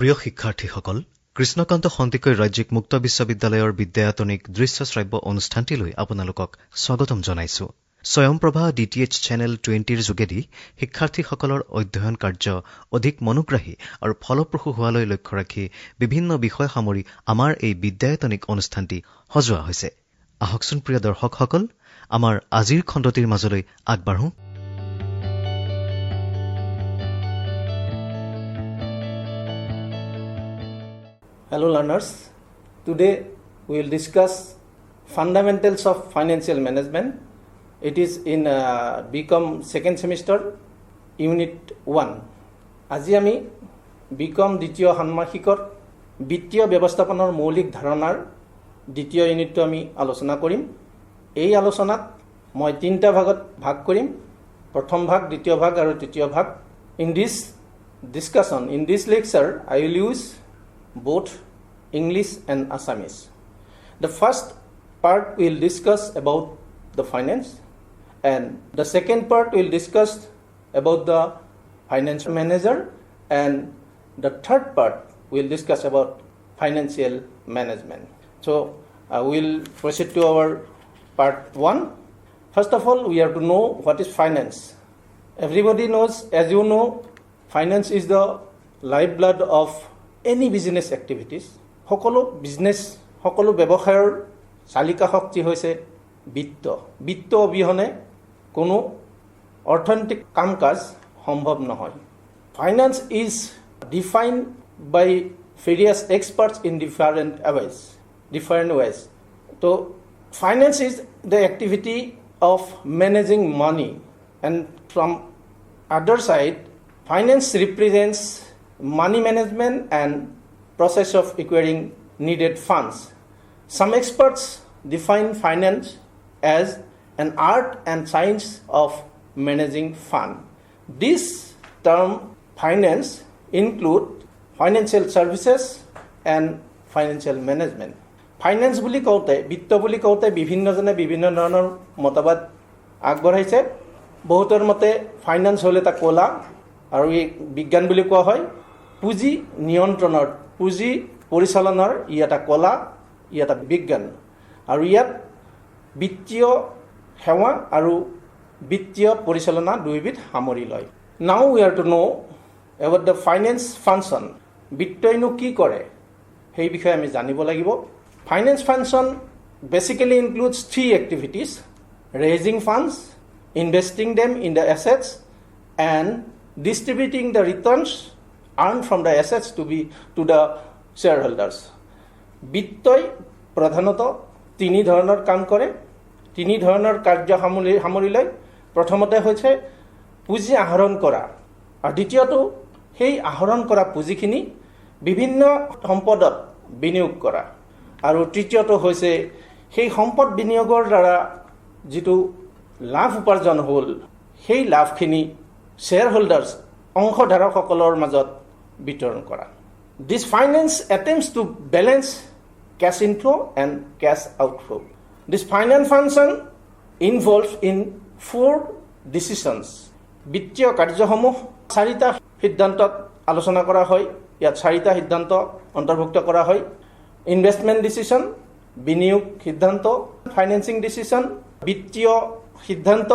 প্ৰিয় শিক্ষাৰ্থীসকল, কৃষ্ণকান্ত সন্দিকৈ ৰাজ্যিক মুক্ত বিশ্ববিদ্যালয়ৰ বিদ্যায়তনিক দৃশ্য শ্ৰাব্য অনুষ্ঠানটিলৈ আপোনালোকক স্বাগতম জনাইছো। স্বয়ংপ্ৰভা DTH চেনেল 20ৰ যোগেদি শিক্ষাৰ্থীসকলৰ অধ্যয়ন কাৰ্য অধিক মনোগ্ৰাহী আৰু ফলপ্ৰসূ হোৱালৈ লক্ষ্য ৰাখি বিভিন্ন বিষয় সামৰি আমাৰ এই বিদ্যায়তনিক অনুষ্ঠানটি সজোৱা হৈছে। আহকচোন প্ৰিয় দৰ্শকসকল, আমাৰ আজিৰ খণ্ডটিৰ মাজলৈ আগবাঢ়ো। Hello learners, today we will discuss fundamentals of financial management. It is in BCom second semester unit 1. আজি আমি BCom দ্বিতীয় ষান্মাসিকৰ বিত্তীয় ব্যৱস্থাপনৰ মৌলিক ধাৰণাৰ দ্বিতীয় ইউনিটটো আমি আলোচনা কৰিম। এই আলোচনাত মই তিনিটা ভাগত ভাগ কৰিম। প্ৰথম ভাগ, দ্বিতীয় ভাগ আৰু তৃতীয় ভাগ। In this discussion, in this lecture, I will use both English and Assamese. The first part will discuss about the finance, and the second part will discuss about the financial manager, and the third part will discuss about financial management. So we'll proceed to our part 1. First of all, we have to know what is finance. Everybody knows, as you know, finance is the lifeblood of any business activities. সকলো business, সকলো ব্যৱসায়ৰ চালিকা শক্তি হৈছে বিত্ত। বিত্ত অবিহনে কোনো অৰ্থনৈতিক কাম কাজ সম্ভৱ নহয়। Finance is defined by various experts in different ways. তো finance is the activity of managing money, and from other side finance represents money management and process of acquiring needed funds. Some experts define finance as an art and science of managing fund. This term finance include financial services and financial management. Finance বুলি কওঁতে, বিত্ত বুলি কওঁতে বিভিন্নজনে বিভিন্ন ধৰণৰ মতবাদ আগবঢ়াইছে। বহুতৰ মতে ফাইনেন্স হ'ল এটা কলা আৰু এই বিজ্ঞান বুলি কোৱা হয়। পুঁজি নিয়ন্ত্ৰণৰ, পুঁজি পৰিচালনাৰ ই এটা কলা, ই এটা বিজ্ঞান, আৰু ইয়াত বিত্তীয় সেৱা আৰু বিত্তীয় পৰিচালনা দুয়োবিধ সামৰি লয়। Now we are to know' about the finance function. বিত্তইনো কি কৰে সেই বিষয়ে আমি জানিব লাগিব। Finance function basically includes 3 activities: raising funds, investing them in the assets, and distributing the returns earned from the assets to the shareholders. বিত্তই প্ৰধানত 3 ধৰণৰ কাম কৰে, 3 ধৰণৰ কাৰ্য সামৰি লয়। প্ৰথমতে হৈছে পুঁজি আহৰণ কৰা, আৰু দ্বিতীয়টো সেই আহৰণ কৰা পুঁজিখিনি বিভিন্ন সম্পদত বিনিয়োগ কৰা, আৰু তৃতীয়টো হৈছে সেই সম্পদ বিনিয়োগৰ দ্বাৰা যিটো লাভ উপাৰ্জন হ'ল সেই লাভখিনি শ্বেয়াৰ হোল্ডাৰ্ছ, অংশধাৰকসকলৰ মাজত বিতৰণ কৰা। This finance attempts to balance cash inflow and cash outflow. This finance function involves in 4 decisions. বিত্তীয় কাৰ্যসমূহ 4টা সিদ্ধান্তত আলোচনা কৰা হয়। ইয়াত 4টা সিদ্ধান্ত অন্তৰ্ভুক্ত কৰা হয়: ইনভেষ্টমেণ্ট ডিচিশ্যন, বিনিয়োগ সিদ্ধান্ত; ফাইনেন্সিং ডিচিশ্যন, বিত্তীয় সিদ্ধান্ত;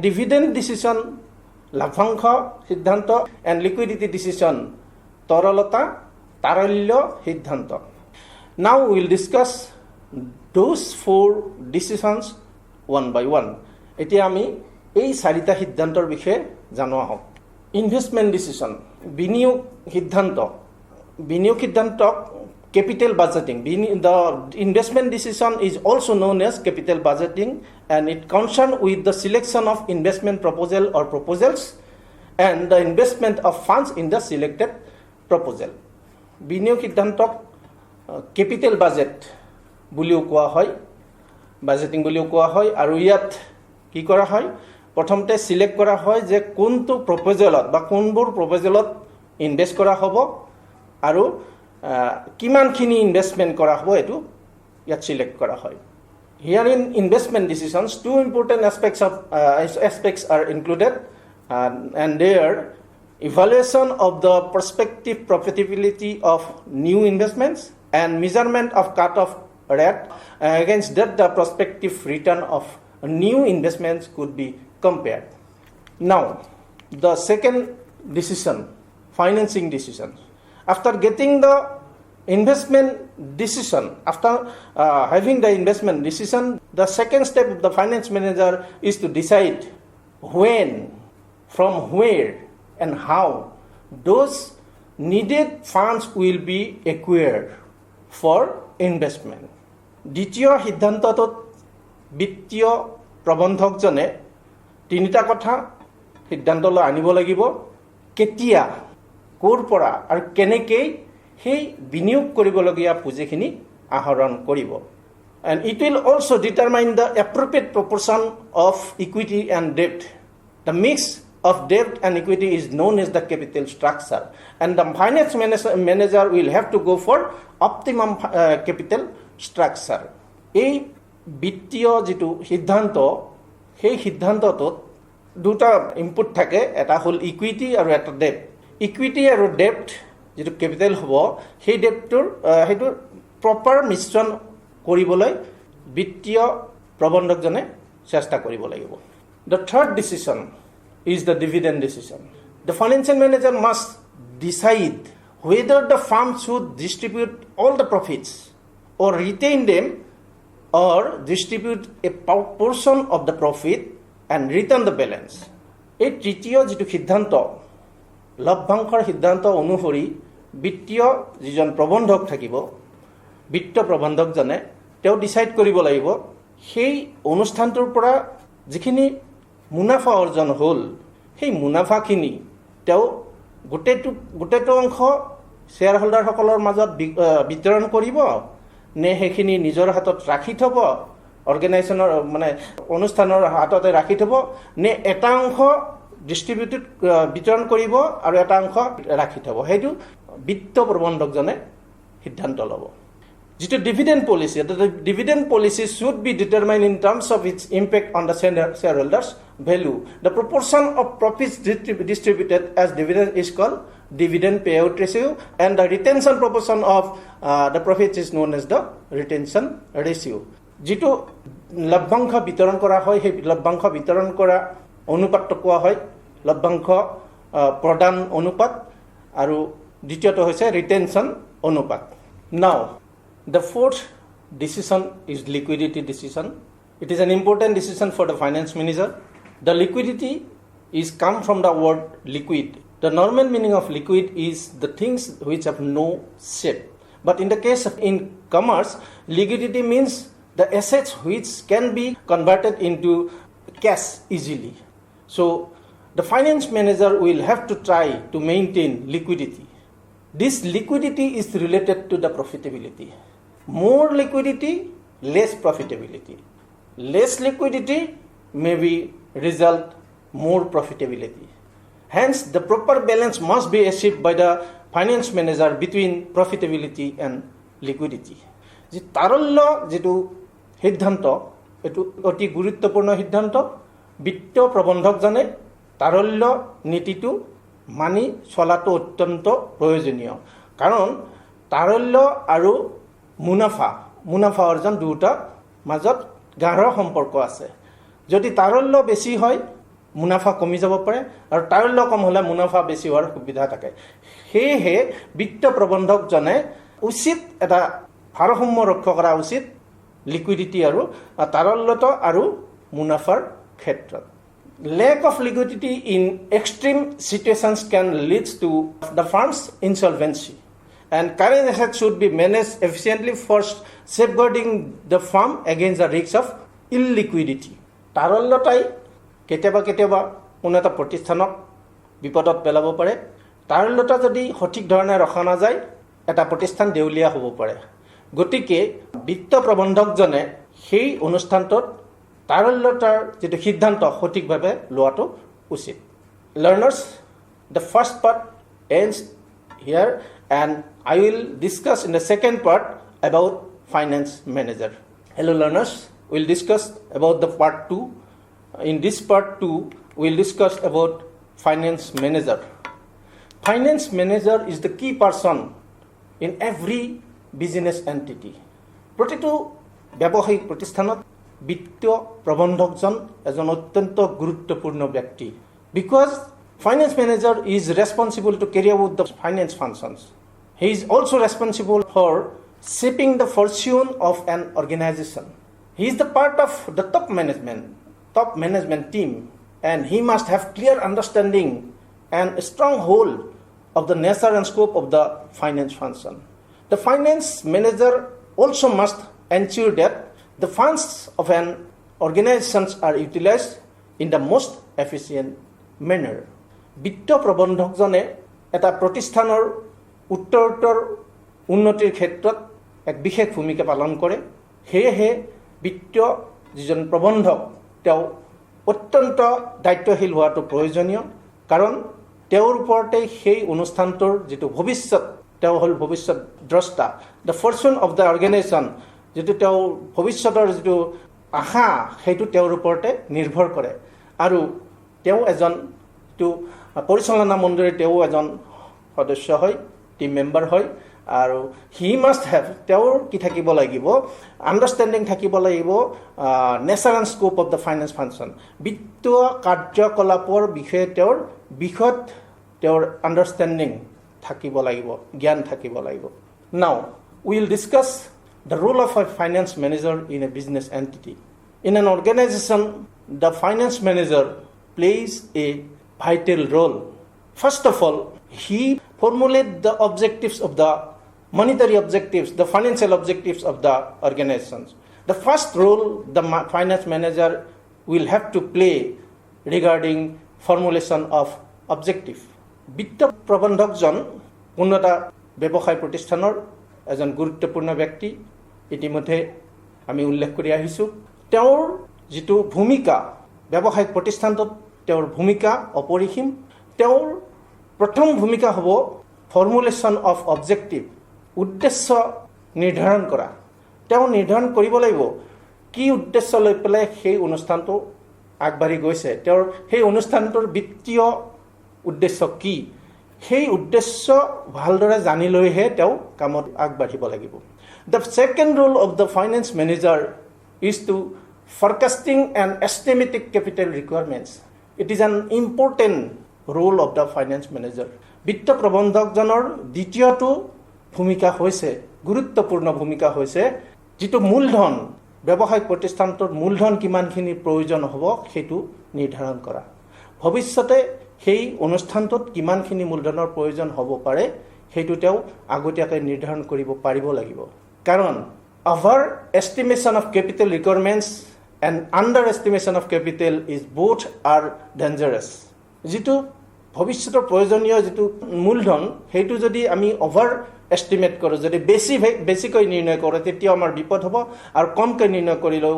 ডিভিডেণ্ড ডিচিশ্যন, লাভাংশ সিদ্ধান্ত; এণ্ড লিকুইডিটি ডিচিশ্যন, তৰলতা তাৰল্য সিদ্ধান্ত। Now will discuss those 4 decisions one by one. এতিয়া আমি এই 4টা সিদ্ধান্তৰ বিষয়ে জানো আহক। ইনভেষ্টমেণ্ট ডিচিশ্যন, বিনিয়োগ সিদ্ধান্ত। বিনিয়োগ সিদ্ধান্তক capital budgeting. The investment decision is also known as capital budgeting, and it concerns with the selection of investment proposal or proposals and the investment of funds in the selected proposal. বিনিয়োগ সিদ্ধান্তক capital budget বুলিও কোৱা হয়, budgeting বুলিও কোৱা হয়। আৰু ইয়াত কি কৰা হয়, প্ৰথমতে সিলেক্ট কৰা হয় যে কোনটো প্ৰপ'জেলত বা কোনবোৰ প্ৰপ'জেলত ইনভেষ্ট কৰা হ'ব আৰু কিমানখিনি ইনভেষ্টমেণ্ট কৰা হ'ব এইটো ইয়াত সিলেক্ট কৰা হয়। হিয়াৰ in investment ডিচিশ্যনছ 2 important aspects are included, and there evaluation of the prospective profitability of new investments, and measurement of cut-off rate. Against that, the prospective return of new investments could be compared. Now, the second decision, financing decision. After getting the investment decision, after having the investment decision, the second step of the finance manager is to decide when, from where, and how those needed funds will be acquired for investment. দ্বিতীয় সিদ্ধান্তটোত বিত্তীয় প্ৰবন্ধকজনে তিনিটা কথা সিদ্ধান্তলৈ আনিব লাগিব: কেতিয়া, ক'ৰ পৰা আৰু কেনেকৈ সেই বিনিয়োগ কৰিবলগীয়া পুঁজিখিনি আহৰণ কৰিব. And it will also determine the appropriate proportion of equity and debt. The mix of debt and equity is known as the capital structure, and the finance manager will have to go for optimum capital structure. এই বিত্তীয় যিটো সিদ্ধান্ত, সেই সিদ্ধান্তটোত দুটা input থাকে, এটা হ'ল equity আৰু এটা ডেপ্ট. ইকুইটি আৰু ডেপ্ট যিটো কেপিটেল হ'ব, সেই ডেপ্টটোৰ সেইটোৰ প্ৰপাৰ মিশ্ৰণ কৰিবলৈ বিত্তীয় প্ৰবন্ধকজনে চেষ্টা কৰিব লাগিব. The third decision is the dividend decision. The financial manager must decide whether the firm should distribute all the profits or retain them or distribute a portion of the profit and return the balance. এই তৃতীয় যিটো সিদ্ধান্ত, লভ্যাংশৰ সিদ্ধান্ত অনুসৰি বিত্তীয় যিজন প্ৰবন্ধক থাকিব, বিত্ত প্ৰবন্ধকজনে তেওঁ ডিচাইড কৰিব লাগিব সেই অনুষ্ঠানটোৰ পৰা যিখিনি মুনাফা অৰ্জন হ'ল, সেই মুনাফাখিনি তেওঁ গোটেইটো অংশ শ্বেয়াৰ হোল্ডাৰসকলৰ মাজত বিতৰণ কৰিব, নে সেইখিনি নিজৰ হাতত ৰাখি থ'ব, অৰ্গেনাইজেশ্যনৰ মানে অনুষ্ঠানৰ হাততে ৰাখি থ'ব, নে এটা অংশ ডিষ্ট্ৰিবিউটেড বিতৰণ কৰিব আৰু এটা অংশ ৰাখি থ'ব, সেইটো বিত্ত প্ৰবন্ধকজনে সিদ্ধান্ত ল'ব. যিটো dividend policy, dividend policy should be determine in terms of its impact on the shareholders value. The proportion of profits distributed as dividend is called dividend payout ratio, and the retention proportion of the profits is known as the retention ratio. যিটো লভ্যাংশ বিতৰণ কৰা হয়, সেই লভ্যাংশ বিতৰণ কৰা অনুপাতটো কোৱা হয় লভ্যাংশ প্ৰদান অনুপাত, আৰু দ্বিতীয়টো হৈছে ৰিটেনশ্যন অনুপাত. Now, the fourth decision is liquidity decision. It is an important decision for the finance manager. The liquidity is come from the word liquid. The normal meaning of liquid is the things which have no shape. But in the case of in commerce, liquidity means the assets which can be converted into cash easily. So the finance manager will have to try to maintain liquidity. This liquidity is related to the profitability. More liquidity, less profitability. Less liquidity may be result more profitability. Hence, the proper balance must be achieved by the finance manager between profitability and liquidity. যি তাৰল্য যিটো সিদ্ধান্ত, এইটো অতি গুৰুত্বপূৰ্ণ সিদ্ধান্ত. বিত্ত প্ৰবন্ধকজনে তাৰল্য নীতিটো মানি চলাটো অত্যন্ত প্ৰয়োজনীয়, কাৰণ তাৰল্য আৰু মুনাফা অৰ্জন দুটা মাজত গাঢ় সম্পৰ্ক আছে. যদি তাৰল্য বেছি হয়, মুনাফা কমি যাব পাৰে, আৰু তাৰল্য কম হ'লে মুনাফা বেছি হোৱাৰ সুবিধা থাকে. সেয়েহে বিত্ত প্ৰবন্ধকজনে উচিত এটা ভাৰসাম্য ৰক্ষা কৰা উচিত লিকুইডিটি আৰু তাৰল্যতা আৰু মুনাফাৰ ক্ষেত্ৰত. Lack of liquidity in extreme situations can lead to the firm's insolvency, and current assets should be managed efficiently for safeguarding the firm against the risks of illiquidity. তাৰল্যতাই কেতিয়াবা কোনো এটা প্ৰতিষ্ঠানক বিপদত পেলাব পাৰে. তাৰল্যতা যদি সঠিক ধৰণে ৰখা নাযায়, এটা প্ৰতিষ্ঠান দেউলীয়া হ'ব পাৰে. গতিকে বিত্ত প্ৰবন্ধকজনে সেই অনুষ্ঠানটোত তাৰল্যতাৰ যিটো সিদ্ধান্ত সঠিকভাৱে লোৱাটো উচিত. Learners, the first part ends here, and I will discuss in the second part about finance manager. Hello learners, we will discuss about the part 2. In this part 2, we will discuss about finance manager. Finance manager is the key person in every business entity. প্ৰতিটো ব্যৱসায়িক প্ৰতিষ্ঠানত বিত্তীয় প্ৰবন্ধকজন এজন অত্যন্ত গুৰুত্বপূৰ্ণ ব্যক্তি। Because finance manager is responsible to carry out the finance functions. He is also responsible for shaping the fortune of an organization. He is the part of the top management team, and he must have clear understanding and a strong hold of the nature and scope of the finance function. The finance manager also must ensure that the funds of an organization are utilized in the most efficient manner. বিত্তীয় প্ৰবন্ধকজনে এটা প্ৰতিষ্ঠানৰ উত্তৰোত্তৰ উন্নতিৰ ক্ষেত্ৰত এক বিশেষ ভূমিকা পালন কৰে। সেয়েহে বিত্তীয় যিজন প্ৰবন্ধক তেওঁ অত্যন্ত দায়িত্বশীল হোৱাটো প্ৰয়োজনীয়, কাৰণ তেওঁৰ ওপৰতে সেই অনুষ্ঠানটোৰ যিটো ভৱিষ্যত, তেওঁ হ'ল ভৱিষ্যত দ্ৰষ্টা, the fortune of the organisation, যিটো তেওঁৰ ভৱিষ্যতৰ যিটো আশা সেইটো তেওঁৰ ওপৰতে নিৰ্ভৰ কৰে। আৰু তেওঁ এজন যিটো পৰিচালনা মণ্ডলীৰ তেওঁ এজন সদস্য হয়, টিম মেম্বাৰ হয়। আৰু হি মাষ্ট হেভ, তেওঁৰ কি থাকিব লাগিব, আণ্ডাৰষ্টেণ্ডিং থাকিব লাগিব nature and scope of the finance function, বিত্তীয় কাৰ্যকলাপৰ বিষয়ে তেওঁৰ বিশদ তেওঁৰ আণ্ডাৰষ্টেণ্ডিং থাকিব লাগিব, জ্ঞান থাকিব লাগিব। নাও will discuss the role of a finance manager in a business entity. In an organization, the finance manager plays a vital role. First of all, he formulates the objectives of the monetary objectives, the financial objectives of the organizations. The first role the finance manager will have to play regarding formulation of objective. বিত্ত প্ৰবন্ধকজন কোনো এটা ব্যৱসায় প্ৰতিষ্ঠানৰ এজন গুৰুত্বপূৰ্ণ ব্যক্তি, ইতিমধ্যে আমি উল্লেখ কৰি আহিছোঁ। তেওঁৰ যিটো ভূমিকা ব্যৱসায়িক প্ৰতিষ্ঠানটোত, তেওঁৰ ভূমিকা অপৰিসীম। তেওঁৰ প্ৰথম ভূমিকা হ'ব ফৰ্মুলেশ্যন অফ অবজেক্টিভ, উদ্দেশ্য নিৰ্ধাৰণ কৰা। তেওঁ নিৰ্ধাৰণ কৰিব লাগিব কি উদ্দেশ্য লৈ পেলাই সেই অনুষ্ঠানটো আগবাঢ়ি গৈছে, তেওঁৰ সেই অনুষ্ঠানটোৰ বিত্তীয় উদ্দেশ্য কি, সেই উদ্দেশ্য ভালদৰে জানি লৈহে তেওঁ কামত আগবাঢ়িব লাগিব। The second role of the finance manager is to forecasting and estimating capital requirements. It is an important role of the finance manager. বিত্ত প্ৰবন্ধকজনৰ দ্বিতীয়টো ভূমিকা হৈছে, গুৰুত্বপূৰ্ণ ভূমিকা হৈছে, যিটো মূলধন, ব্যৱসায়িক প্ৰতিষ্ঠানটোৰ মূলধন কিমানখিনি প্ৰয়োজন হ'ব সেইটো নিৰ্ধাৰণ কৰা। ভৱিষ্যতে সেই অনুষ্ঠানটোত কিমানখিনি মূলধনৰ প্ৰয়োজন হ'ব পাৰে সেইটো তেওঁ আগতীয়াকৈ নিৰ্ধাৰণ কৰিব পাৰিব লাগিব। কাৰণ over estimation of capital requirements and under estimation of capital is both are dangerous. যিটো ভৱিষ্যতৰ প্ৰয়োজনীয় যিটো মূলধন সেইটো যদি আমি অভাৰ এষ্টিমেট কৰোঁ, যদি বেছিকৈ নিৰ্ণয় কৰোঁ, তেতিয়াও আমাৰ বিপদ হ'ব, আৰু কমকৈ নিৰ্ণয় কৰিলেও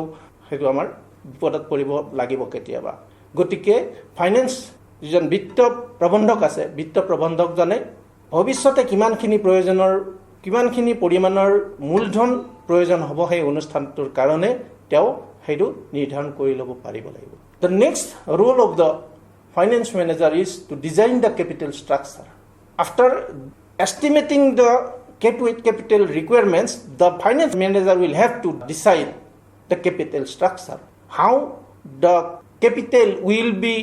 সেইটো আমাৰ বিপদত পৰিব লাগিব কেতিয়াবা। গতিকে ফাইনেন্স যিজন বিত্ত প্ৰবন্ধক আছে, বিত্ত প্ৰবন্ধকজনে ভৱিষ্যতে কিমানখিনি পৰিমাণৰ মূলধন প্ৰয়োজন হ'ব সেই অনুষ্ঠানটোৰ কাৰণে তেওঁ সেইটো নিৰ্ধাৰণ কৰি ল'ব পাৰিব লাগিব। The next role of the finance manager is to design the capital structure. After estimating the capital requirements, the finance manager will have to decide the capital structure, how the capital will be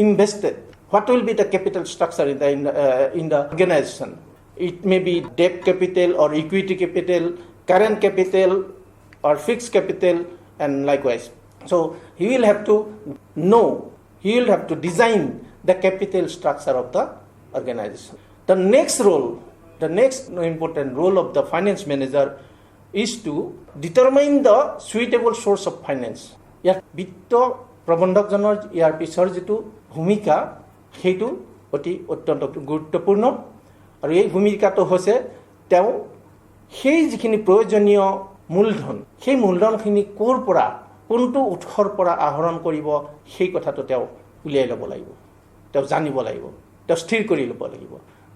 invested, what will be the capital structure in the organization. It may be debt capital or equity capital, current capital or fixed capital, and likewise. So he will have to design the capital structure of the organization. The next important role of the finance manager is to determine the suitable source of finance. ইয়াত বিত্ত প্ৰবন্ধকজনৰ ইয়াৰ পিছৰ যিটো ভূমিকা সেইটো অত্যন্ত গুৰুত্বপূৰ্ণ, আৰু এই ভূমিকাটো হৈছে তেওঁ সেই যিখিনি প্ৰয়োজনীয় মূলধন, সেই মূলধনখিনি ক'ৰ পৰা, কোনটো উৎসৰ পৰা আহৰণ কৰিব সেই কথাটো তেওঁ উলিয়াই ল'ব লাগিব, তেওঁ জানিব লাগিব, তেওঁ স্থিৰ কৰি ল'ব লাগিব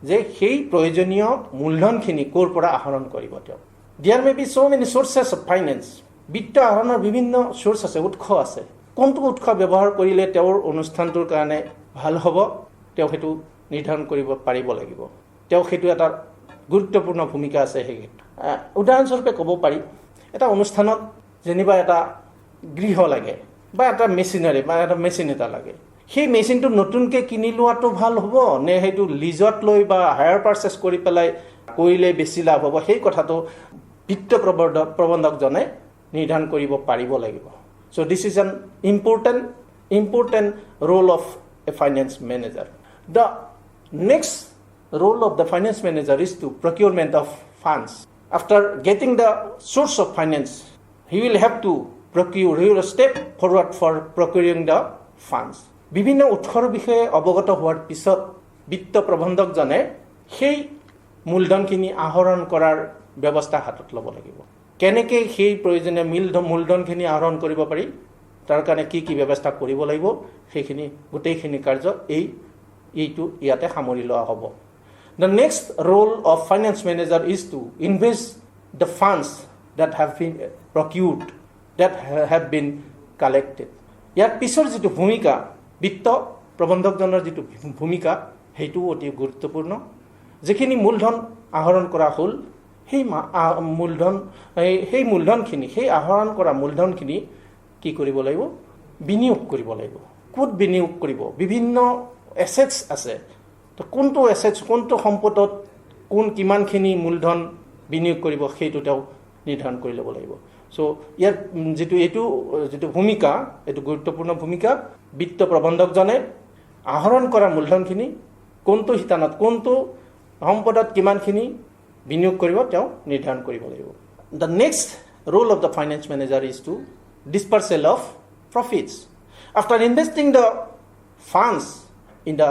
যে সেই প্ৰয়োজনীয় মূলধনখিনি ক'ৰ পৰা আহৰণ কৰিব তেওঁ। There may be so many sources of finance. বিত্ত আহৰণৰ বিভিন্ন সোৰ্চ আছে, উৎস আছে। কোনটো উৎস ব্যৱহাৰ কৰিলে তেওঁৰ অনুষ্ঠানটোৰ কাৰণে ভাল হ'ব তেওঁ সেইটো নিৰ্ধাৰণ কৰিব পাৰিব লাগিব তেওঁ সেইটো এটা গুৰুত্বপূৰ্ণ ভূমিকা আছে সেই উদাহৰণস্বৰূপে ক'ব পাৰি এটা অনুষ্ঠানত যেনিবা এটা গৃহ লাগে বা এটা মেচিনাৰী বা এটা মেচিন এটা লাগে সেই মেচিনটো নতুনকৈ কিনি লোৱাটো ভাল হ'ব নে সেইটো লিজত লৈ বা হায়াৰ পাৰ্চেছ কৰি পেলাই কৰিলে বেছি লাভ হ'ব সেই কথাটো বিত্ত প্ৰবন্ধকজনে নিৰ্ধাৰণ কৰিব পাৰিব লাগিব so this is an important role of a finance manager the next role of the finance manager is to procurement of funds after getting the source of finance he will have to he will step forward for procuring the funds বিভিন্ন উৎসৰ বিষয়ে অৱগত হোৱাৰ পিছত বিত্ত প্ৰবন্ধকজনে সেই মূলধনখিনি আহৰণ কৰাৰ ব্যৱস্থা হাতত ল'ব লাগিব কেনেকৈ সেই প্ৰয়োজনীয় মূলধনখিনি আহৰণ কৰিব পাৰি তাৰ কাৰণে কি ব্যৱস্থা কৰিব লাগিব সেইখিনি গোটেইখিনি কাৰ্য এইটো ইয়াতে সামৰি লোৱা হ'ব The next role of finance manager is to invest the funds that have been procured, that have been collected. ইয়াৰ পিছৰ যিটো ভূমিকা বিত্ত প্ৰবন্ধকজনৰ যিটো ভূমিকা সেইটো অতি গুৰুত্বপূৰ্ণ যিখিনি মূলধন আহৰণ কৰা হ'ল সেই মূলধনখিনি সেই আহৰণ কৰা মূলধনখিনি কি কৰিব লাগিব বিনিয়োগ কৰিব লাগিব ক'ত বিনিয়োগ কৰিব বিভিন্ন এছেটছ আছে তো কোনটো এছেটছ কোনটো সম্পদত কিমানখিনি মূলধন বিনিয়োগ কৰিব সেইটো তেওঁ নিৰ্ধাৰণ কৰি ল'ব লাগিব চ' ইয়াৰ যিটো ভূমিকা এইটো গুৰুত্বপূৰ্ণ ভূমিকা বিত্ত প্ৰবন্ধকজনে আহৰণ কৰা মূলধনখিনি কোনটো শিতানত কোনটো সম্পদত কিমানখিনি বিনিয়োগ কৰিব তেওঁ নিৰ্ধাৰণ কৰিব লাগিব The next role of the finance manager is to dispersal of profits. After investing the funds in the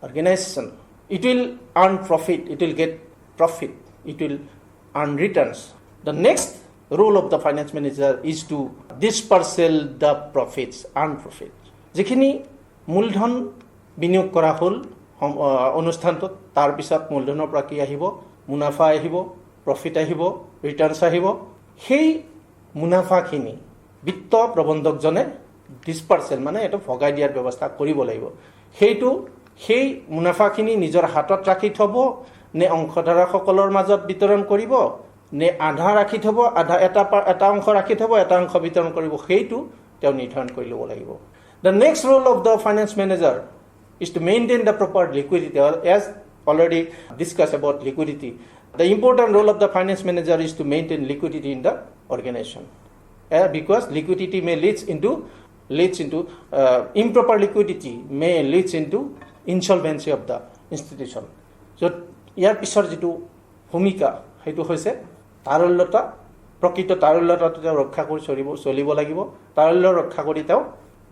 organization, it will earn profit, it will get profit, it will earn returns. The next role of the finance manager is to dispersal the profits, earn profit. যিখিনি মূলধন বিনিয়োগ কৰা হ'ল অনুষ্ঠানটোত তাৰ পিছত মূলধনৰ পৰা কি আহিব মুনাফা আহিব প্ৰফিট আহিব ৰিটাৰ্ণছ আহিব সেই মুনাফাখিনি বিত্ত প্ৰবন্ধকজনে ডিসপাৰ্সেল মানে এটা ভগাই দিয়াৰ ব্যৱস্থা কৰিব লাগিব সেই মুনাফাখিনি নিজৰ হাতত ৰাখি থব নে অংশধাৰকসকলৰ মাজত বিতৰণ কৰিব নে আধা ৰাখি থব আধা এটা অংশ ৰাখি থব এটা অংশ বিতৰণ কৰিব সেইটো তেওঁ নিৰ্ধাৰণ কৰি ল'ব লাগিব The next role of the finance manager is to maintain the proper liquidity as already discussed about liquidity the important role of the finance manager is to maintain liquidity in the organization because liquidity may leads into improper liquidity may leads into insolvency of the institution so ইয়াৰ পিছৰ যেটো ভূমিকা হেতু হৈছে তাৰল্যতা প্ৰকৃত তাৰল্যতাটো ৰক্ষা কৰি চলিব লাগিব তাৰল্য ৰক্ষা কৰি তেওঁ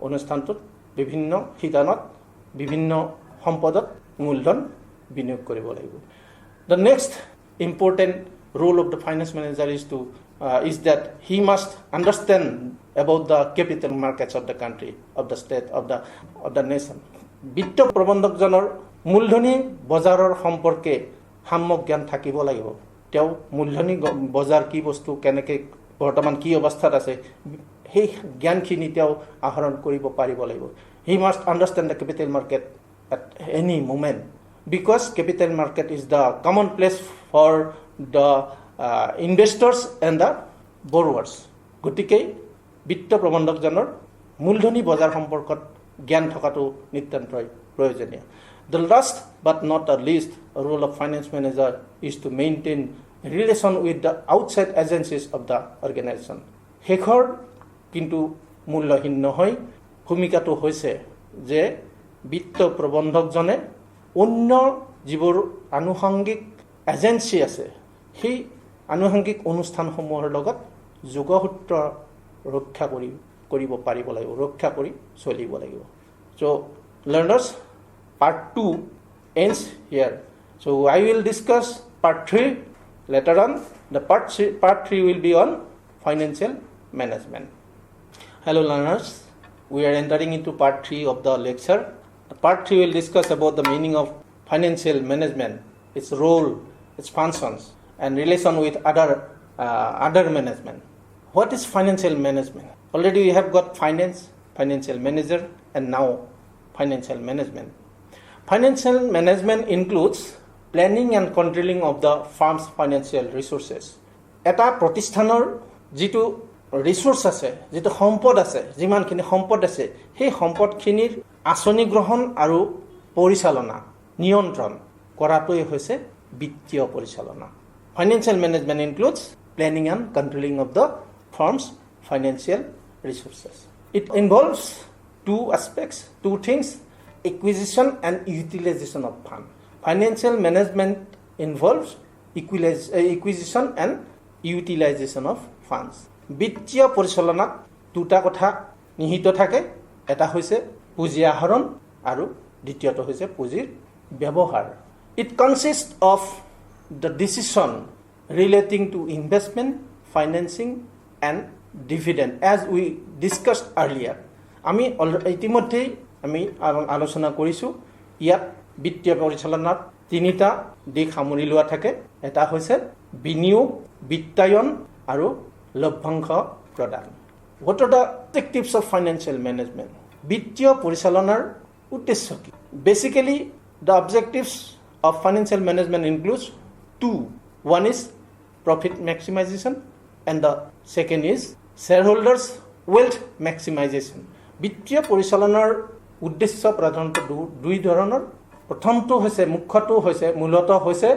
অনুষ্ঠানটোত বিভিন্ন হিতানত বিভিন্ন সম্পদত মূলধন বিনিয়োগ কৰিব লাগিব The next important role of the finance manager is that he must understand about the capital markets of the country, of the state, of the nation. বিত্ত প্ৰবন্ধকজনৰ মূলধনী বজাৰৰ সম্পৰ্কে সাম্যক জ্ঞান থাকিব লাগিব তেওঁ মূলধনী বজাৰ কি বস্তু কেনেকৈ বৰ্তমান কি অৱস্থাত আছে সেই জ্ঞানখিনি তেওঁ আহৰণ কৰিব পাৰিব লাগিব he must understand the capital market at any moment because capital market is the common place for the investors and the borrowers গতিকে বিত্ত প্ৰবন্ধকজনৰ মূলধনী বজাৰ সম্পৰ্কত জ্ঞান থকাটো নিতান্তই প্ৰয়োজনীয় The last but not the least role of finance manager is to maintain relation with the outside agencies of the organization. Shekhar কিন্তু মূল্যহীন নহয় ভূমিকাটো হৈছে যে বিত্ত প্ৰবন্ধকজনে অন্য যিবোৰ আনুষংগিক এজেন্সি আছে সেই আনুষংগিক অনুষ্ঠানসমূহৰ লগত যোগসূত্ৰ ৰক্ষা কৰিব পাৰিব লাগিব ৰক্ষা কৰি চলিব লাগিব So learners Part 2 ends here. So I will discuss part 3 later on. The part 3 will be on financial management. Hello learners, we are entering into part 3 of the lecture. The part 3 will discuss about the meaning of financial management, its role, its functions, and relation with other management. What is financial management? Already we have got finance, financial manager, and now financial management. Financial management includes planning and controlling of the firm's financial resources. এটা প্ৰতিষ্ঠানৰ যিটো resource আছে, যিটো সম্পদ আছে, যিমানখিনি সম্পদ আছে, সেই সম্পদখিনিৰ আঁচনি গ্ৰহণ আৰু পৰিচালনা নিয়ন্ত্ৰণ কৰাটোই হৈছে বিত্তীয় পৰিচালনা. Financial management includes planning and controlling of the firm's financial resources. It involves two aspects, two things: acquisition and utilization of fund. Financial management involves acquisition and utilization of funds. বিত্তীয় পৰিচালনাত দুটা কথা নিহিত থাকে, এটা হৈছে পুঁজি আহৰণ আৰু দ্বিতীয়টো হৈছে পুঁজিৰ ব্যৱহাৰ. It consists of the decision relating to investment, financing and dividend as we discussed earlier. আমি ইতিমধ্যেই আমি আলোচনা কৰিছো, ইয়াত বিত্তীয় পৰিচালনাত তিনিটা দিশ সামৰি লোৱা থাকে. এটা হৈছে বিনিয়োগ, বিত্তায়ন আৰু লভ্যাংশ প্ৰদান. What are the objectives of financial management? বিত্তীয় পৰিচালনাৰ উদ্দেশ্য কি? Basically, the objectives of financial management includes two. One is profit maximization and the second is shareholders wealth maximization. বিত্তীয় পৰিচালনাৰ উদ্দেশ্য প্ৰধানতঃ দুই ধৰণৰ. প্ৰথমটো হৈছে মুখ্যটো হৈছে মূলতঃ হৈছে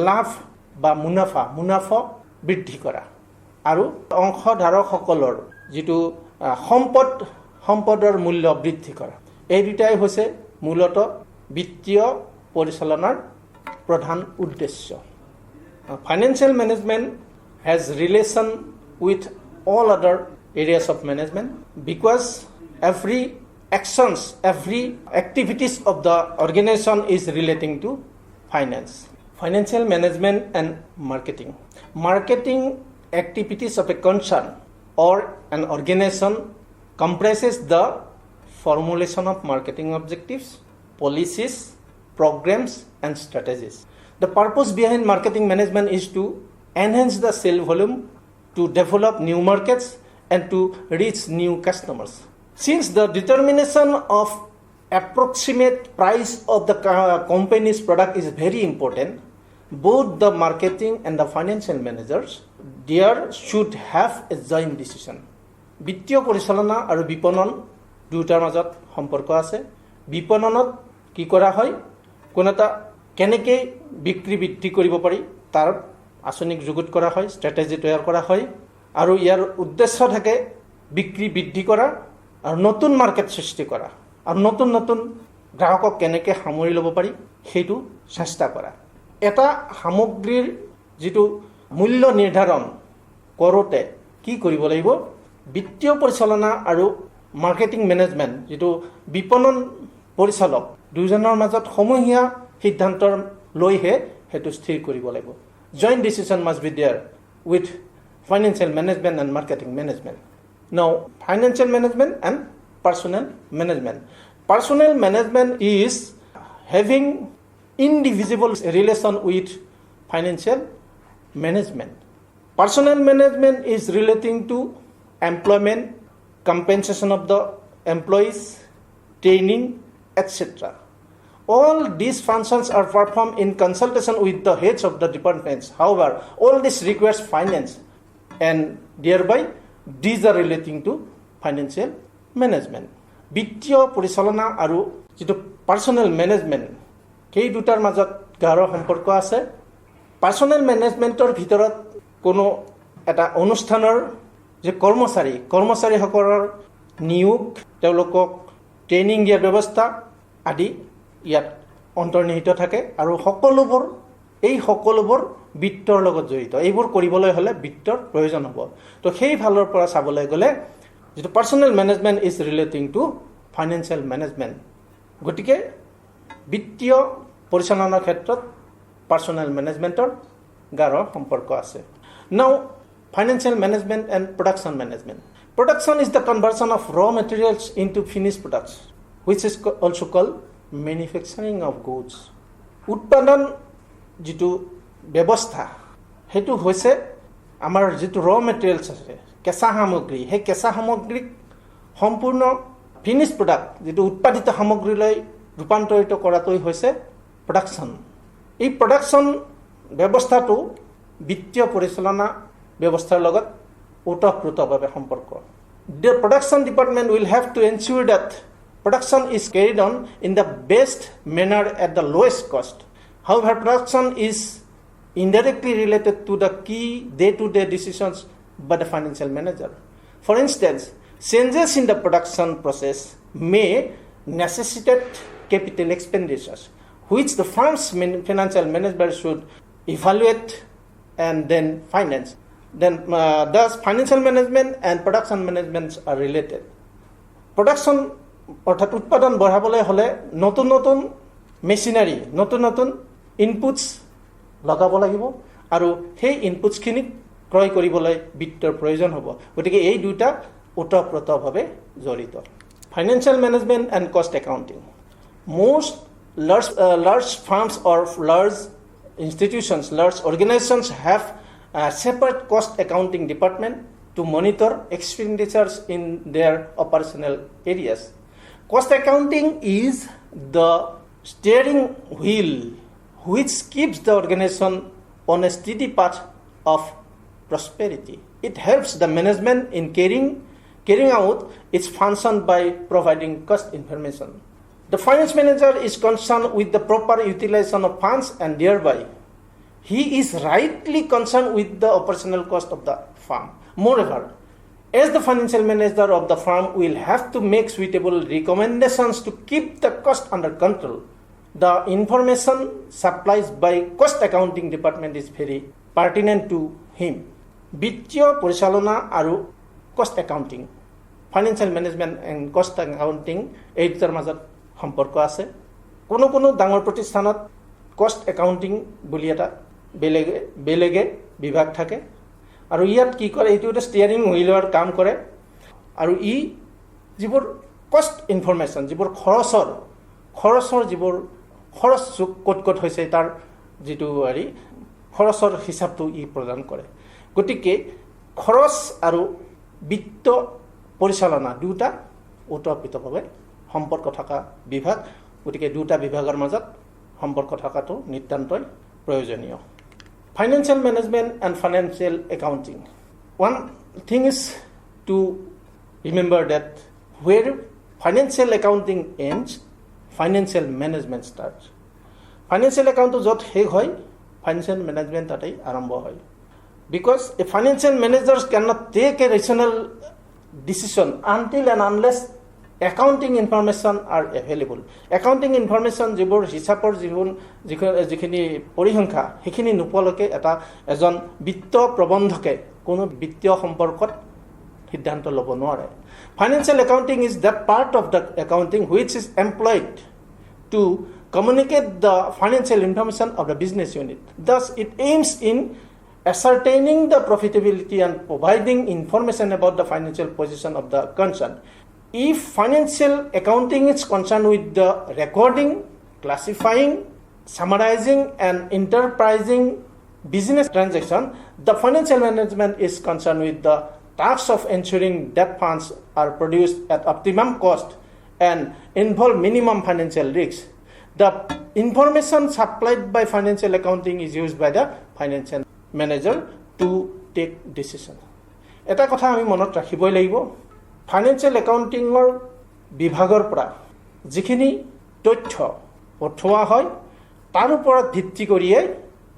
লাভ বা মুনাফা বৃদ্ধি কৰা আৰু অংশধাৰকসকলৰ যিটো সম্পদৰ মূল্য বৃদ্ধি কৰা. এই দুটাই হৈছে মূলতঃ বিত্তীয় পৰিচালনাৰ প্ৰধান উদ্দেশ্য. Financial management has relation with all other areas of management because every actions, every activities of the organization is relating to finance. Financial management and marketing. Marketing activities of a concern or an organization comprises the formulation of marketing objectives, policies, programs and strategies. The purpose behind marketing management is to enhance the sale volume, to develop new markets and to reach new customers. Since the determination of approximate price of the company's product is very important, both the marketing and the financial managers there should have a joint decision. বিত্তীয় পৰিচালনা আৰু বিপণন দুটাৰ মাজত সম্পৰ্ক আছে. বিপণনত কি কৰা হয়, কোন এটা কেনেকৈ বিক্ৰী বৃদ্ধি কৰিব পাৰি তাৰ আঁচনিক যুগুত কৰা হয়, ষ্ট্ৰেটেজি তৈয়াৰ কৰা হয় আৰু ইয়াৰ উদ্দেশ্য থাকে বিক্ৰী বৃদ্ধি কৰা আৰু নতুন মাৰ্কেট সৃষ্টি কৰা আৰু নতুন গ্ৰাহকক কেনেকৈ সামৰি ল'ব পাৰি সেইটো চেষ্টা কৰা. এটা সামগ্ৰীৰ যিটো মূল্য নিৰ্ধাৰণ কৰোঁতে কি কৰিব লাগিব, বিত্তীয় পৰিচালনা আৰু মাৰ্কেটিং মেনেজমেণ্ট যিটো বিপণন পৰিচালক দুজনৰ মাজত সমূহীয়া সিদ্ধান্ত লৈহে সেইটো স্থিৰ কৰিব লাগিব. Joint decision must be there with financial management and marketing management. Now, financial management and personnel management. Personnel management is having indivisible relation with financial management. Personnel management is relating to employment, compensation of the employees, training, etc. All these functions are performed in consultation with the heads of the departments. However, all this requires finance and thereby these are relating to financial management. বিত্তীয় পৰিচালনা আৰু যিটো personnel management সেই দুটাৰ মাজত গাঢ় সম্পৰ্ক আছে. পাৰ্চনেল মেনেজমেণ্টৰ ভিতৰত কোনো এটা অনুষ্ঠানৰ যে কৰ্মচাৰীসকলৰ নিয়োগ, তেওঁলোকক ট্ৰেইনিং দিয়াৰ ব্যৱস্থা আদি ইয়াত অন্তৰ্নিহিত থাকে আৰু এই সকলোবোৰ বিত্তৰ লগত জড়িত. এইবোৰ কৰিবলৈ হ'লে বিত্তৰ প্ৰয়োজন হ'ব. তো সেই ফালৰ পৰা চাবলৈ গ'লে যিটো personnel management is relating to financial management. গতিকে বিত্তীয় পৰিচালনাৰ ক্ষেত্ৰত পাৰ্চনেল মেনেজমেণ্টৰ গাঢ় সম্পৰ্ক আছে. Now financial management and production management. Production is the conversion of raw materials into finish products which is also' called manufacturing of goods. উৎপাদন যিটো ব্যৱস্থা সেইটো হৈছে আমাৰ যিটো ৰ মেটেৰিয়েলছ আছে, কেঁচা সামগ্ৰী, সেই কেঁচা সামগ্ৰীক সম্পূৰ্ণ ফিনিছ প্ৰডাক্ট যিটো উৎপাদিত সামগ্ৰীলৈ ৰূপান্তৰিত কৰাটোই হৈছে প্ৰডাকশ্যন। এই প্ৰডাকশ্যন ব্যৱস্থাটো বিত্তীয় পৰিচালনা ব্যৱস্থাৰ লগত ওতঃপ্ৰোতভাৱে সম্পৰ্ক। The production department will have to ensure that production is carried on in the best manner at the lowest cost. However, production is indirectly related to the key day-to-day decisions by the financial manager. For instance, changes in the production process may necessitate capital expenditures, which the firm's financial manager should evaluate and then finance. Then thus financial management and production management are related. Production অর্থাৎ উৎপাদন বঢ়াবলৈ হলে নতুন নতুন machinery নতুন নতুন inputs লগাব লাগিব আৰু সেই ইনপুটছখিনি ক্ৰয় কৰিবলৈ বিত্তৰ প্ৰয়োজন হ'ব। গতিকে এই দুটা ওতঃপ্ৰোতভাৱে জড়িত। ফাইনেন্সিয়েল মেনেজমেন্ট এণ্ড কষ্ট accounting. Most large firms or large institutions, large organizations have a separate cost accounting department to monitor expenditures in their operational areas. Cost accounting is the steering wheel which keeps the organization on a steady path of prosperity. It helps the management in carrying out its function by providing cost information. The finance manager is concerned with the proper utilization of funds and thereby he is rightly concerned with the operational cost of the firm. Moreover, as the financial manager of the firm will have to make suitable recommendations to keep the cost under control, the information supplied by cost accounting department is very pertinent to him. বিত্তীয় পৰিচালনা আৰু কষ্ট accounting, financial management and কষ্ট accounting এই দুটাৰ মাজত সম্পৰ্ক আছে। কোনো কোনো ডাঙৰ প্ৰতিষ্ঠানত কষ্ট একাউণ্টিং বুলি এটা বেলেগে বিভাগ থাকে আৰু ইয়াত কি কৰে, এইটো এটা ষ্টিয়াৰিং হুইলৰ কাম কৰে আৰু ই যিবোৰ কষ্ট ইনফৰমেশ্যন, যিবোৰ খৰচৰ যিবোৰ খৰচ ক'ত হৈছে তাৰ যিটো খৰচৰ হিচাপটো ই প্ৰদান কৰে। গতিকে খৰচ আৰু বিত্ত পৰিচালনা দুটা ওতঃপ্ৰোতভাৱে সম্পৰ্ক থকা বিভাগ। গতিকে দুটা বিভাগৰ মাজত সম্পৰ্ক থকাটো নিতান্তই প্ৰয়োজনীয়। Financial management and financial accounting. One thing is to remember that where financial accounting ends, financial management starts. Financial accounting যত শেষ হয়, financial management তাতেই আৰম্ভ হয়। Because a financial managers cannot take a rational decision until and unless accounting information are available. Accounting information যিবোৰ হিচাপৰ যিখিনি পৰিসংখ্যা সেইখিনি নোপোৱালৈকে এজন বিত্ত প্ৰবন্ধকে কোনো বিত্তীয় সম্পৰ্কত সিদ্ধান্ত ল'ব নোৱাৰে। Financial accounting is that part of the accounting which is employed to communicate the financial information of the business unit. Thus, it aims in ascertaining the profitability and providing information about the financial position of the concern. If financial accounting is concerned with the recording, classifying, summarizing and interpreting business transaction, the financial management is concerned with the task of ensuring that funds are produced at optimum cost and involve minimum financial risks. The information supplied by financial accounting is used by the financial manager to take decision. এটা কথা আমি মনত ৰাখিবই লাগিব, financial একাউণ্টিঙৰ বিভাগৰ পৰা যিখিনি তথ্য পঠোৱা হয় তাৰ ওপৰত ভিত্তি কৰিয়ে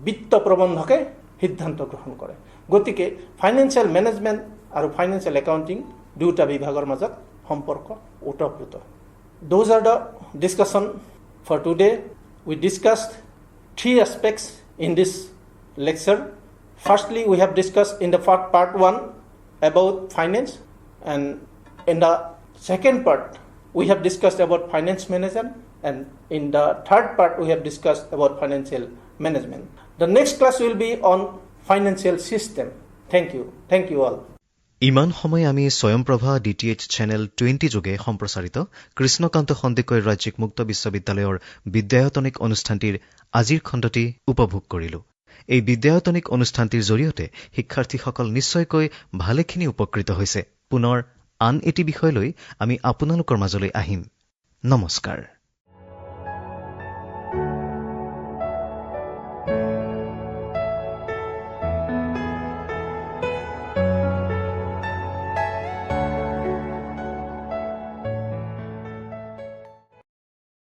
বিত্ত প্ৰবন্ধকে সিদ্ধান্ত গ্ৰহণ কৰে। গতিকে ফাইনেন্সিয়েল মেনেজমেণ্ট আৰু ফাইনেন্সিয়েল একাউণ্টিং দুটা বিভাগৰ মাজত সম্পৰ্ক ওতঃপ্ৰোত। Those are the discussion for today. We discussed 3 aspects in this lecture. Firstly, we have discussed in the part 1 about finance, and in the second part we have discussed about finance management, and in the third part we have discussed about financial management. The next class will be on financial system. Thank you all. ইমান সময় আমি স্বয়ংপ্ৰভা DTH channel 20 যোগে সম্প্ৰচাৰিত কৃষ্ণকান্ত সন্দিকৈ ৰাজ্যিক মুক্ত বিশ্ববিদ্যালয়ৰ বিদ্যায়তনিক অনুষ্ঠানটিৰ আজিৰ খণ্ডটি উপভোগ কৰিলো। এই বিদ্যায়তনিক অনুষ্ঠানটিৰ জৰিয়তে শিক্ষাৰ্থীসকল নিশ্চয়কৈ ভালেখিনি উপকৃত হৈছে। পুনৰ আন এটি বিষয় লৈ আমি আপোনালোকৰ মাজলৈ আহিম। নমস্কাৰ।